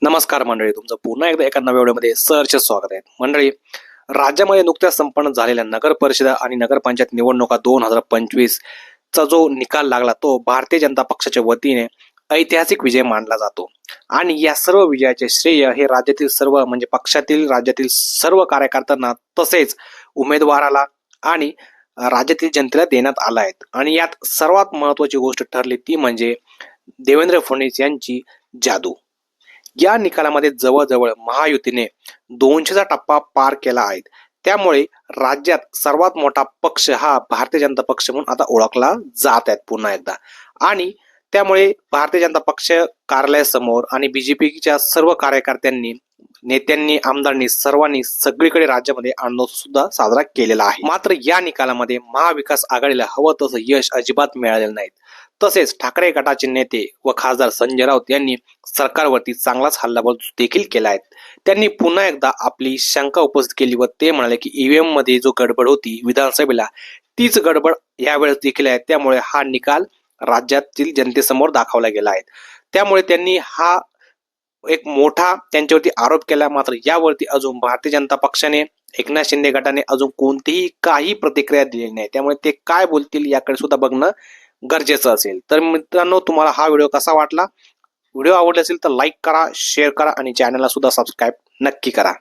नमस्कार मंडळी, तुमचं पुन्हा एकदा एका नव्या व्हिडिओमध्ये सहर्ष स्वागत आहे. मंडळी, राज्यामध्ये नुकत्याच संपन्न झालेल्या नगर परिषदा आणि नगरपंचायत निवडणुका 2025 चा जो निकाल लागला तो भारतीय जनता पक्षाच्या वतीने ऐतिहासिक विजय मानला जातो. आणि या सर्व विजयाचे श्रेय हे राज्यातील सर्व म्हणजे पक्षातील राज्यातील सर्व कार्यकर्त्यांना तसेच उमेदवाराला आणि राज्यातील जनतेला देण्यात आला आहे. आणि यात सर्वात महत्त्वाची गोष्ट ठरली ती म्हणजे देवेंद्र फडणवीस यांची जादू. या निकालामध्ये जवळजवळ महायुतीने 200चा टप्पा पार केला आहे. त्यामुळे राज्यात सर्वात मोठा पक्ष हा भारतीय जनता पक्ष म्हणून आता ओळखला जात आहे पुन्हा एकदा. आणि त्यामुळे भारतीय जनता पक्ष कार्यालयासमोर आणि बीजेपीच्या सर्व कार्यकर्त्यांनी, नेत्यांनी, आमदारांनी सर्वांनी सगळीकडे राज्यामध्ये आनंद सुद्धा साजरा केलेला आहे. मात्र या निकालामध्ये महाविकास आघाडीला हवं तसं यश अजिबात मिळालेलं नाही. तसेच ठाकरे गटाचे नेते व खासदार संजय राऊत यांनी सरकारवरती चांगलाच हल्लाबोल देखील केला आहे. त्यांनी पुन्हा एकदा आपली शंका उपस्थित केली व ते म्हणाले की ईव्हीएम मध्ये जो गडबड होती विधानसभेला तीच गडबड यावेळेस देखील आहे. त्यामुळे हा निकाल राज्यातील जनतेसमोर दाखवला गेला आहे. त्यामुळे त्यांनी हा एक मोठा त्यांच्यावरती आरोप केला. मात्र यावरती अजून भारतीय जनता पक्षाने, एकनाथ शिंदे गटाने अजून कोणतीही काही प्रतिक्रिया दिलेली नाही. त्यामुळे ते काय बोलतील याकडे सुद्धा बघणं गरजेचं असेल. तर मित्रांनो, तुम्हाला हा व्हिडिओ कसा वाटला? व्हिडिओ आवडला असेल तर लाईक करा, शेअर करा आणि चॅनलला सुद्धा सबस्क्राईब नक्की करा.